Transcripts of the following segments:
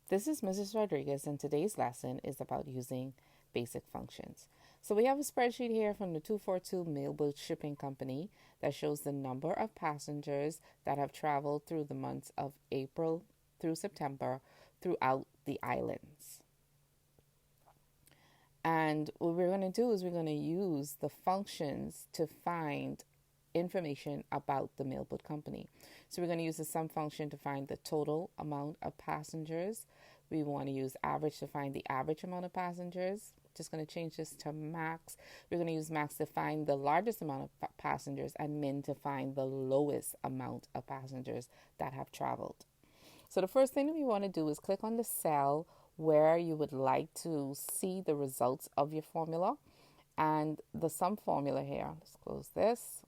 This is Mrs. Rodriguez, and today's lesson is about using basic functions. So we have a spreadsheet here from the 242 Mailboat Shipping Company that shows the number of passengers that have traveled through the months of April through September throughout the islands. And what we're going to do is we're going to use the functions to find information about the mailboat company. So we're going to use the sum function to find the total amount of passengers. We want to use average to find the average amount of passengers. Just going to change this to max. We're going to use max to find the largest amount of passengers and min to find the lowest amount of passengers that have traveled. So the first thing that we want to do is click on the cell where you would like to see the results of your formula and the sum formula here. Let's close this.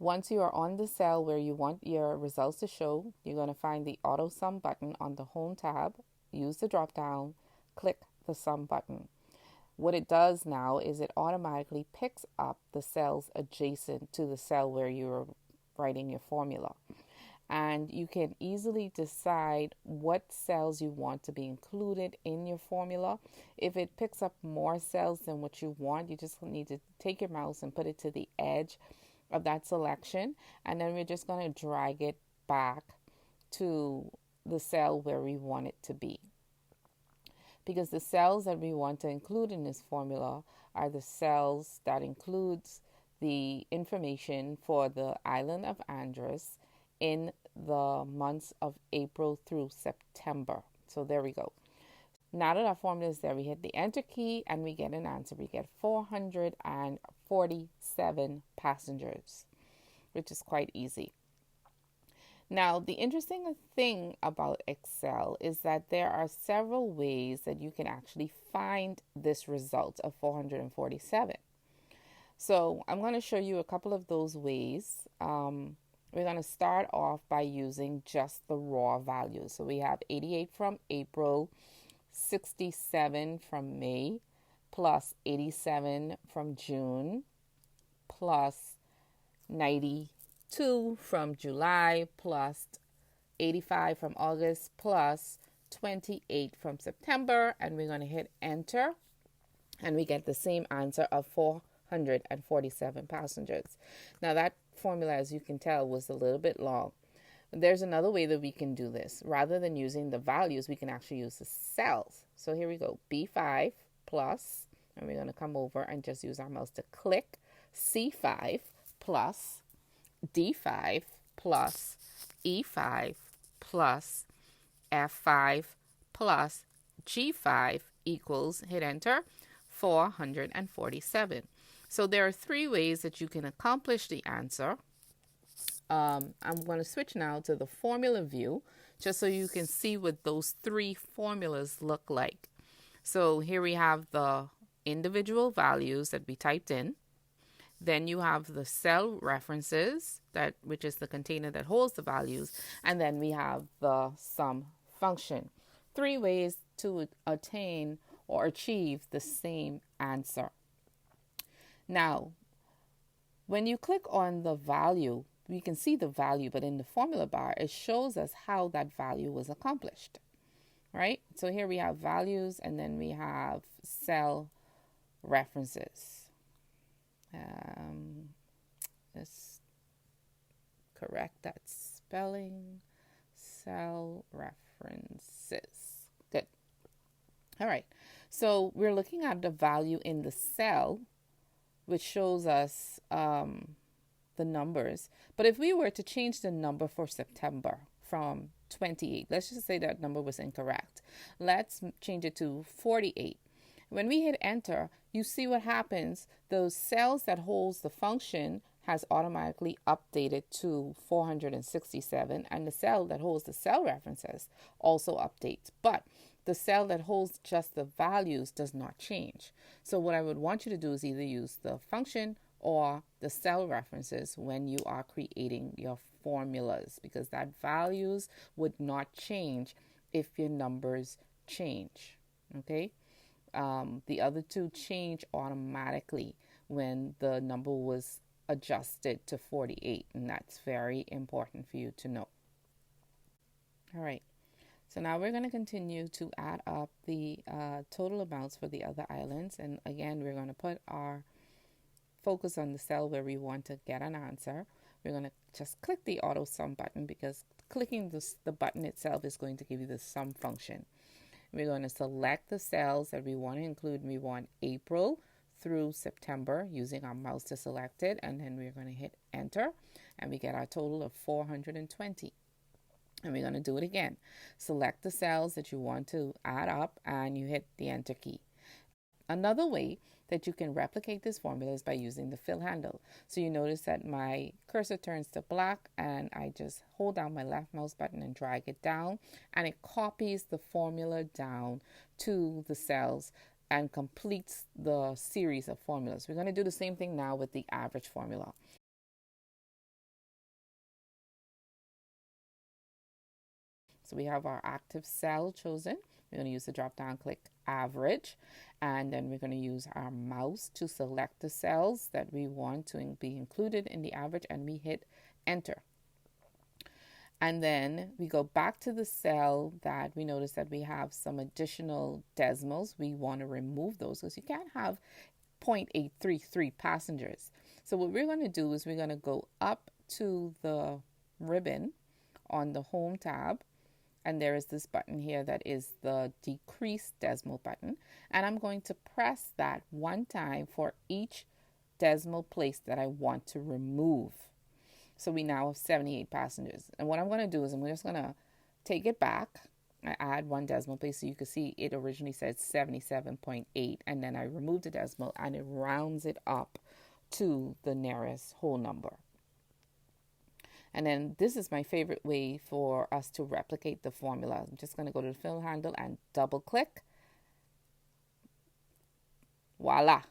Once you are on the cell where you want your results to show, you're going to find the auto sum button on the home tab. Use the drop down, click the sum button. What it does now is it automatically picks up the cells adjacent to the cell where you're writing your formula. And you can easily decide what cells you want to be included in your formula. If it picks up more cells than what you want, you just need to take your mouse and put it to the edge of that selection, and then we're just going to drag it back to the cell where we want it to be. Because the cells that we want to include in this formula are the cells that includes the information for the island of Andros in the months of April through September. So there we go. Now that our formula is there, we hit the enter key and we get an answer. We get 447 passengers, which is quite easy. Now, the interesting thing about Excel is that there are several ways that you can actually find this result of 447. So I'm going to show you a couple of those ways. We're going to start off by using just the raw values. So we have 88 from April, 67 from May, plus 87 from June, plus 92 from July, plus 85 from August, plus 28 from September, and we're going to hit enter, and we get the same answer of 447 passengers. Now that formula, as you can tell, was a little bit long. There's another way that we can do this. Rather than using the values, we can actually use the cells. So here we go, B5 plus, and we're going to come over and just use our mouse to click C5 plus D5 plus E5 plus F5 plus G5 equals, hit enter, 447. So there are three ways that you can accomplish the answer. I'm going to switch now to the formula view just so you can see what those three formulas look like. So here we have the individual values that we typed in. Then you have the cell references, which is the container that holds the values. And then we have the sum function. Three ways to attain or achieve the same answer. Now, when you click on the value, we can see the value, but in the formula bar, it shows us how that value was accomplished, right? So here we have values, and then we have cell references. Let's correct that spelling. Cell references. Good. All right. So we're looking at the value in the cell, which shows us the numbers. But if we were to change the number for September from 28, let's just say that number was incorrect. Let's change it to 48. When we hit enter, you see what happens. Those cells that holds the function has automatically updated to 467, and the cell that holds the cell references also updates. But the cell that holds just the values does not change. So what I would want you to do is either use the function or the cell references when you are creating your formulas, because that values would not change if your numbers change. Okay? The other two change automatically when the number was adjusted to 48, and that's very important for you to know. All right. So now we're going to continue to add up the total amounts for the other islands. And again, we're going to put our focus on the cell where we want to get an answer. We're going to just click the auto sum button because clicking the button itself is going to give you the sum function. We're going to select the cells that we want to include. We want April through September using our mouse to select it, and then we're going to hit enter and we get our total of 420. And we're going to do it again. Select the cells that you want to add up and you hit the enter key. Another way that you can replicate this formula is by using the fill handle. So you notice that my cursor turns to black and I just hold down my left mouse button and drag it down, and it copies the formula down to the cells and completes the series of formulas. We're going to do the same thing now with the average formula. So we have our active cell chosen. We're going to use the drop down, click average, and then we're going to use our mouse to select the cells that we want to be included in the average, and we hit enter. And then we go back to the cell that we notice that we have some additional decimals. We want to remove those because you can't have 0.833 passengers. So what we're going to do is we're going to go up to the ribbon on the home tab, and there is this button here that is the decrease decimal button, and I'm going to press that one time for each decimal place that I want to remove. So we now have 78 passengers, and what I'm going to do is I'm just going to take it back. I add one decimal place so you can see it originally said 77.8, and then I remove the decimal and it rounds it up to the nearest whole number. And then this is my favorite way for us to replicate the formula. I'm just going to go to the fill handle and double click. Voila,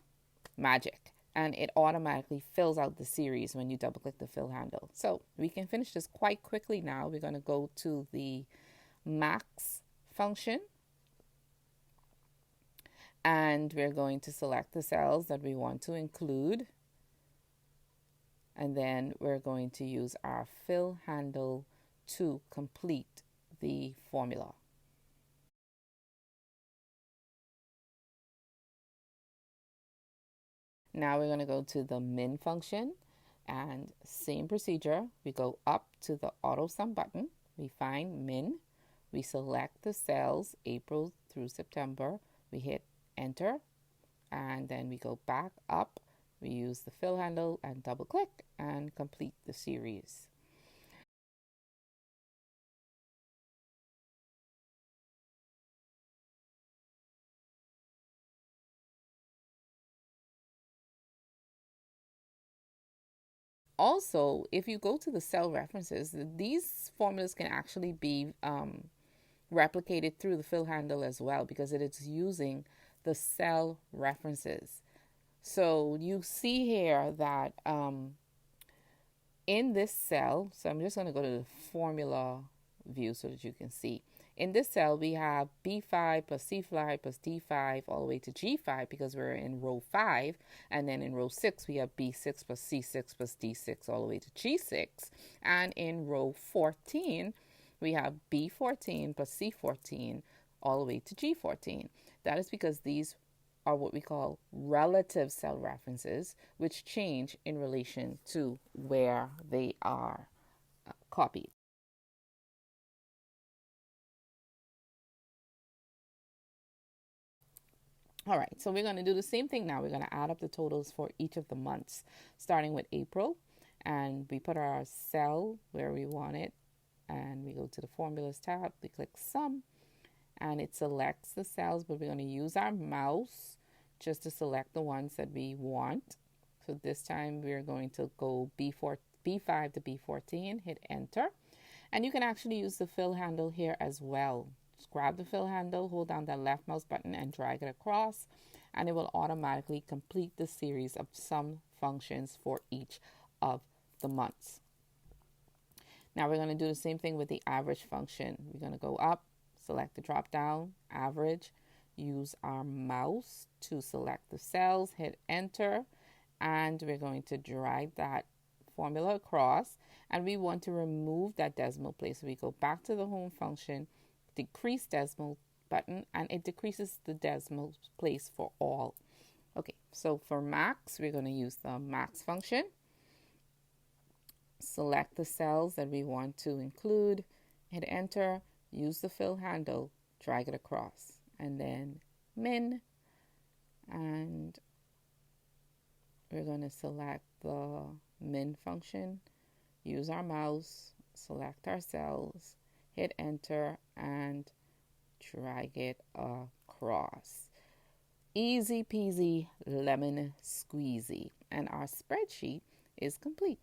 magic. And it automatically fills out the series when you double click the fill handle. So we can finish this quite quickly now. We're going to go to the max function. And we're going to select the cells that we want to include. And then we're going to use our fill handle to complete the formula. Now we're going to go to the min function, and same procedure. We go up to the auto sum button. We find min. We select the cells April through September. We hit enter, and then we go back up. We use the fill handle and double click and complete the series. Also, if you go to the cell references, these formulas can actually be replicated through the fill handle as well, because it is using the cell references. So you see here that in this cell, so I'm just going to go to the formula view so that you can see. In this cell, we have B5 plus C5 plus D5 all the way to G5 because we're in row 5. And then in row 6, we have B6 plus C6 plus D6 all the way to G6. And in row 14, we have B14 plus C14 all the way to G14. That is because these are what we call relative cell references, which change in relation to where they are copied. All right, so we're going to do the same thing now. We're going to add up the totals for each of the months, starting with April, and we put our cell where we want it, and we go to the formulas tab, we click sum, and it selects the cells, but we're going to use our mouse just to select the ones that we want. So this time we're going to go B5 to B14, hit enter, and you can actually use the fill handle here as well. Just grab the fill handle, hold down that left mouse button and drag it across, and it will automatically complete the series of sum functions for each of the months. Now we're going to do the same thing with the average function. We're going to go up, select the drop down, average, use our mouse to select the cells, hit enter, and we're going to drag that formula across, and we want to remove that decimal place. So we go back to the home function, decrease decimal button, and it decreases the decimal place for all. Okay, so for max, we're going to use the max function. Select the cells that we want to include, hit enter, use the fill handle, drag it across, and then min, and we're going to select the min function, use our mouse, select our cells, hit enter, and drag it across. Easy peasy lemon squeezy. And our spreadsheet is complete.